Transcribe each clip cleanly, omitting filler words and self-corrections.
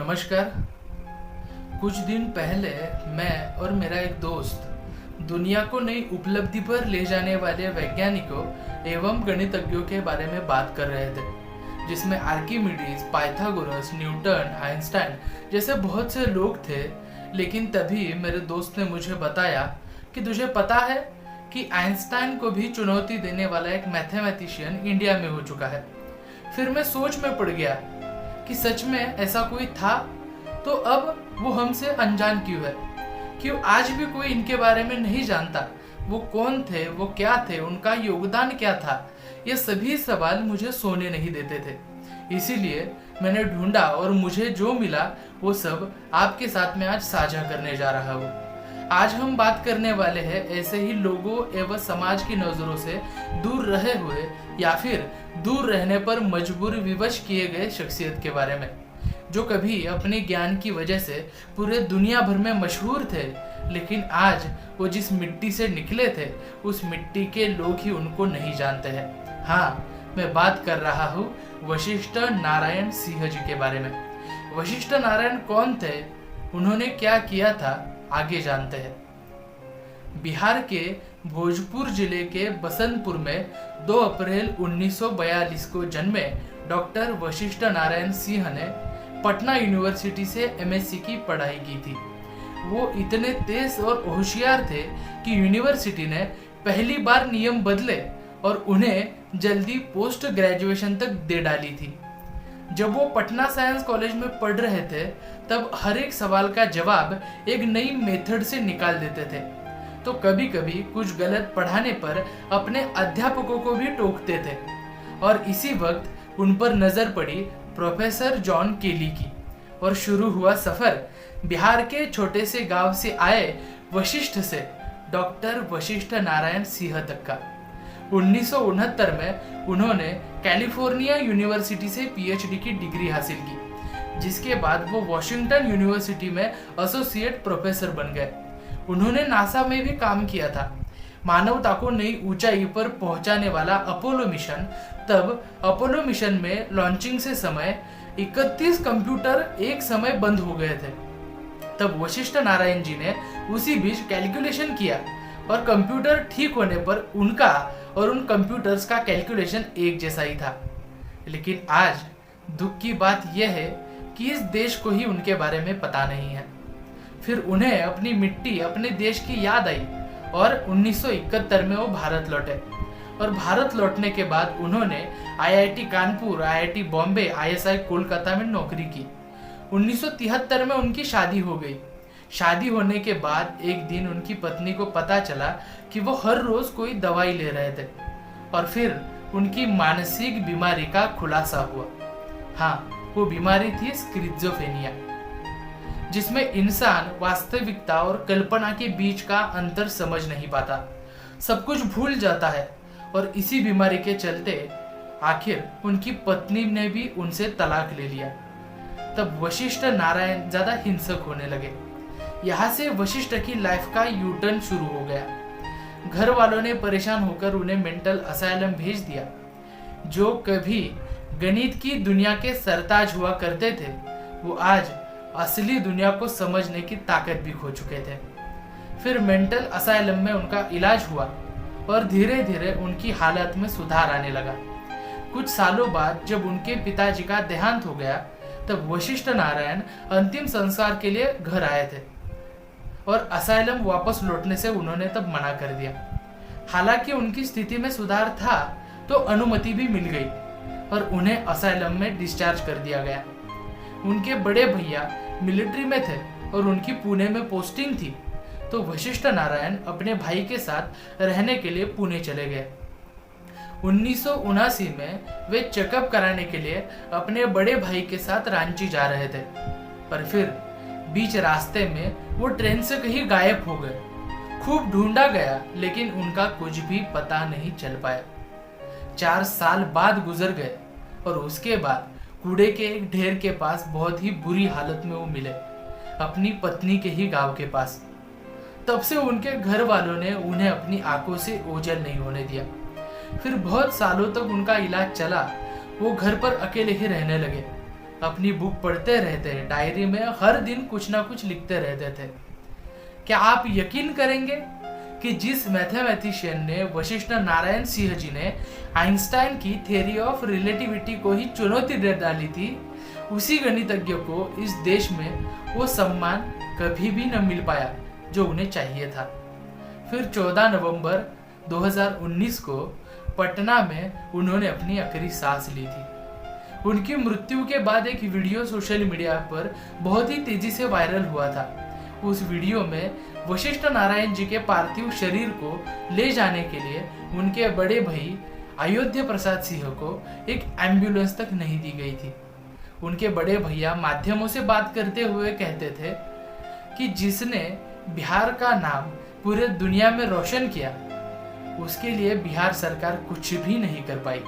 नमस्कार। कुछ दिन पहले मैं और मेरा एक दोस्त दुनिया को नई उपलब्धि पर ले जाने वाले वैज्ञानिकों एवं गणितज्ञों के बारे में बात कर रहे थे, जिसमें आर्किमिडीज, पाइथागोरस, न्यूटन, आइंस्टाइन जैसे बहुत से लोग थे। लेकिन तभी मेरे दोस्त ने मुझे बताया कि तुझे पता है कि आइंस्टाइन को भी चुनौती देने वाला एक मैथमेटिशियन इंडिया में हो चुका है। फिर मैं सोच में पड़ गया कि सच में ऐसा कोई था, तो अब वो हमसे अनजान क्यों है? क्यों आज भी कोई इनके बारे में नहीं जानता? वो कौन थे, वो क्या थे, उनका योगदान क्या था? ये सभी सवाल मुझे सोने नहीं देते थे। इसीलिए मैंने ढूंढा और मुझे जो मिला वो सब आपके साथ में आज साझा करने जा रहा हूँ। आज हम बात करने वाले हैं ऐसे ही लोगों एवं समाज की नजरों से दूर रहे हुए या फिर दूर रहने पर मजबूर विवश किए गए शख्सियत के बारे में, जो कभी अपने ज्ञान की वजह से पूरे दुनिया भर में मशहूर थे, लेकिन आज वो जिस मिट्टी से निकले थे उस मिट्टी के लोग ही उनको नहीं जानते हैं। हाँ, मैं बात कर रहा हूँ वशिष्ठ नारायण सिंह जी के बारे में। वशिष्ठ नारायण कौन थे, उन्होंने क्या किया था, आगे जानते हैं। बिहार के भोजपुर जिले के बसंतपुर में 2 अप्रैल 1942 को जन्मे डॉक्टर वशिष्ठ नारायण सिंह ने पटना यूनिवर्सिटी से एमएससी की पढ़ाई की थी। वो इतने तेज और होशियार थे कि यूनिवर्सिटी ने पहली बार नियम बदले और उन्हें जल्दी पोस्ट ग्रेजुएशन तक दे डाली थी। जब वो पटना साइंस कॉलेज में पढ़ रहे थे तब हर एक सवाल का जवाब एक नई मेथड से निकाल देते थे, तो कभी कभी कुछ गलत पढ़ाने पर अपने अध्यापकों को भी टोकते थे। और इसी वक्त उन पर नजर पड़ी प्रोफेसर जॉन केली की और शुरू हुआ सफर बिहार के छोटे से गांव से आए वशिष्ठ से डॉक्टर वशिष्ठ नारायण सिंह तक का। 1969 में उन्होंने कैलिफोर्निया यूनिवर्सिटी से पीएचडी की डिग्री हासिल की, जिसके बाद वो वॉशिंगटन यूनिवर्सिटी में एसोसिएट प्रोफेसर बन गए। उन्होंने नासा में भी काम किया था। मानवता को नई ऊंचाई पर पहुंचाने वाला अपोलो मिशन, तब अपोलो मिशन में लॉन्चिंग से समय 31 कंप्यूटर एक समय बंद हो गए थे। तब वशिष्ठ नारायण जी ने उसी बीच कैलकुलेशन किया और कंप्यूटर ठीक होने पर उनका और उन कंप्यूटर्स का कैलकुलेशन एक जैसा ही था। लेकिन आज दुख की बात यह है कि इस देश को ही उनके बारे में पता नहीं है। फिर उन्हें अपनी मिट्टी, अपने देश की याद आई और 1971 में वो भारत लौटे। और भारत लौटने के बाद उन्होंने IIT Kanpur, IIT Bombay, ISI Kolkata में नौकरी की। 1973 में उनकी शादी हो गई। शादी होने के बाद एक दिन उनकी पत्नी को पता चला कि वो हर रोज कोई दवाई ले रहे थे और फिर उनकी मानसिक बीमारी का खुलासा हुआ। हाँ, वो बीमारी थी स्किज़ोफ्रेनिया, जिसमें इंसान वास्तविकता और कल्पना के बीच का अंतर समझ नहीं पाता, सब कुछ भूल जाता है। और इसी बीमारी के चलते आखिर उनकी पत्नी ने भी उनसे तलाक ले लिया। तब वशिष्ठ नारायण ज्यादा हिंसक होने लगे। यहाँ से वशिष्ठ की लाइफ का यू टर्न शुरू हो गया। घर वालों ने परेशान होकर उन्हें मेंटल असाइलम भेज दिया। जो कभी गणित की दुनिया के सरताज हुआ करते थे, वो आज असली दुनिया को समझने की ताकत भी खो चुके थे। फिर मेंटल असाइलम में उनका इलाज हुआ और धीरे धीरे उनकी हालत में सुधार आने लगा। कुछ सालों बाद जब उनके पिताजी का देहांत हो गया, तब वशिष्ठ नारायण अंतिम संस्कार के लिए घर आए थे और असाइलम वापस लौटने से उन्होंने तब मना कर दिया। हालांकि उनकी स्थिति में सुधार था तो अनुमति भी मिल गई और उन्हें असाइलम में डिस्चार्ज कर दिया गया। उनके बड़े भैया मिलिट्री में थे और उनकी पुणे में पोस्टिंग थी, तो वशिष्ठ नारायण अपने भाई के साथ रहने के लिए पुणे चले गए। 1979 में वे चेकअप कराने के लिए अपने बड़े भाई के साथ रांची जा रहे थे, पर फिर बीच रास्ते में वो ट्रेन से कहीं गायब हो गए। खूब ढूंढा गया लेकिन उनका कुछ भी पता नहीं चल पाया। 4 साल बाद गुजर गए और उसके बाद कूड़े के एक ढेर के पास बहुत ही बुरी हालत में वो मिले, अपनी पत्नी के ही गांव के पास। तब से उनके घर वालों ने उन्हें अपनी आंखों से ओझल नहीं होने दिया। फिर बहुत सालों तक उनका इलाज चला। वो घर पर अकेले ही रहने लगे। अपनी बुक पढ़ते रहते, डायरी में हर दिन कुछ ना कुछ लिखते रहते थे। क्या आप यकीन करेंगे कि जिस मैथमेटिशियन ने वशिष्ठ नारायण सिंह जी ने आइंस्टाइन की थ्योरी ऑफ रिलेटिविटी को ही चुनौती दे डाली थी, उसी गणितज्ञ को इस देश में वो सम्मान कभी भी न मिल पाया जो उन्हें चाहिए था। फिर 14 नवंबर 2019 को पटना में उन्होंने अपनी आखिरी सांस ली थी। उनकी मृत्यु के बाद एक वीडियो सोशल मीडिया पर बहुत ही तेजी से वायरल हुआ था। उस वीडियो में वशिष्ठ नारायण जी के पार्थिव शरीर को ले जाने के लिए उनके बड़े भाई अयोध्या प्रसाद सिंह को एक एम्बुलेंस तक नहीं दी गई थी। उनके बड़े भैया माध्यमों से बात करते हुए कहते थे कि जिसने बिहार का नाम पूरे दुनिया में रोशन किया, उसके लिए बिहार सरकार कुछ भी नहीं कर पाई।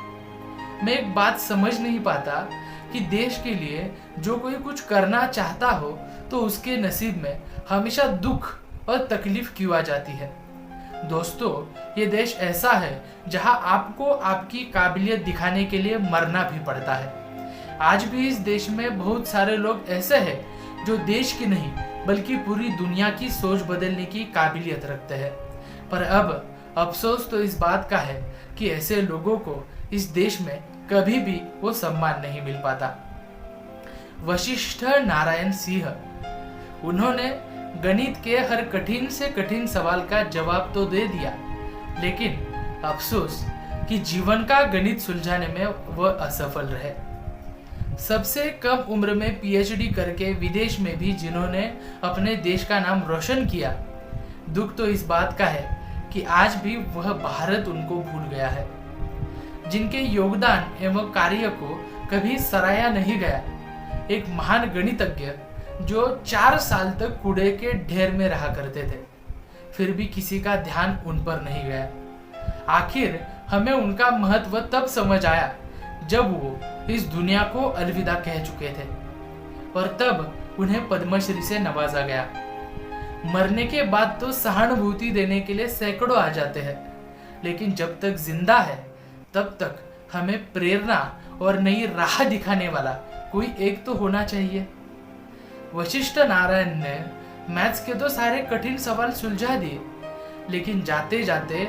मैं एक बात समझ नहीं पाता कि देश के लिए जो कोई कुछ करना चाहता हो तो उसके नसीब में हमेशा दुख और तकलीफ क्यों आ जाती है। दोस्तों, ये देश ऐसा है जहां आपको आपकी काबिलियत दिखाने के लिए मरना भी पड़ता है। आज भी इस देश में बहुत सारे लोग ऐसे हैं जो देश की नहीं बल्कि पूरी दुनिया की सोच बदलने की काबिलियत रखते हैं। पर अब अफसोस तो इस बात का है कि ऐसे लोगों को इस देश में कभी भी वो सम्मान नहीं मिल पाता। वशिष्ठ नारायण सिंह, उन्होंने गणित के हर कठिन से कठिन सवाल का जवाब तो दे दिया, लेकिन अफसोस कि जीवन का गणित सुलझाने में वह असफल रहे। सबसे कम उम्र में पीएचडी करके विदेश में भी जिन्होंने अपने देश का नाम रोशन किया, दुख तो इस बात का है कि आज भी वह भारत उनको भूल गया है। जिनके योगदान एवं कार्य को कभी सराहा नहीं गया, एक महान गणितज्ञ जो 4 साल तक कूड़े के ढेर में रहा करते थे, फिर भी किसी का ध्यान उन पर नहीं गया। आखिर हमें उनका महत्व तब समझ आया जब वो इस दुनिया को अलविदा कह चुके थे, और तब उन्हें पद्मश्री से नवाजा गया। मरने के बाद तो सहानुभूति देने के लिए सैकड़ों आ जाते हैं, लेकिन जब तक जिंदा है तब तक हमें प्रेरणा और नई राह दिखाने वाला कोई एक तो होना चाहिए। वशिष्ठ नारायण ने मैथ्स के तो सारे कठिन सवाल सुलझा दिए, लेकिन जाते जाते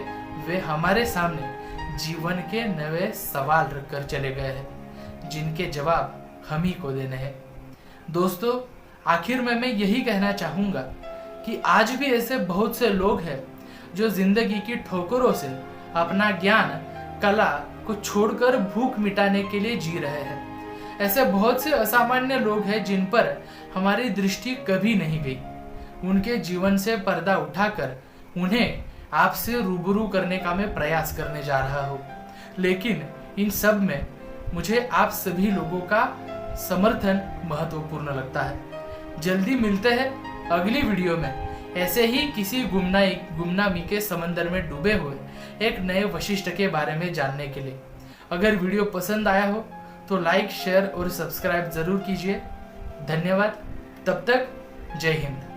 वे हमारे सामने जीवन के नए सवाल रखकर चले गए हैं, जिनके जवाब हम ही को देने हैं। दोस्तों, आखिर में मैं यही कहना चाहूंगा कि आज भी ऐसे बहुत से लोग हैं जो जिंदगी की ठोकरों से अपना ज्ञान, कला को छोड़कर भूख मिटाने के लिए जी रहे हैं। ऐसे बहुत से असामान्य लोग हैं जिन पर हमारी दृष्टि कभी नहीं गई। उनके जीवन से पर्दा उठाकर उन्हें आपसे रूबरू करने का मैं प्रयास करने जा रहा हूँ, लेकिन इन सब में मुझे आप सभी लोगों का समर्थन महत्वपूर्ण लगता है। जल्दी मिलते हैं अगली वीडियो में ऐसे ही किसी गुमनामी के समंदर में डूबे हुए एक नए वशिष्ठ के बारे में जानने के लिए। अगर वीडियो पसंद आया हो तो लाइक, शेयर और सब्सक्राइब जरूर कीजिए। धन्यवाद। तब तक जय हिंद।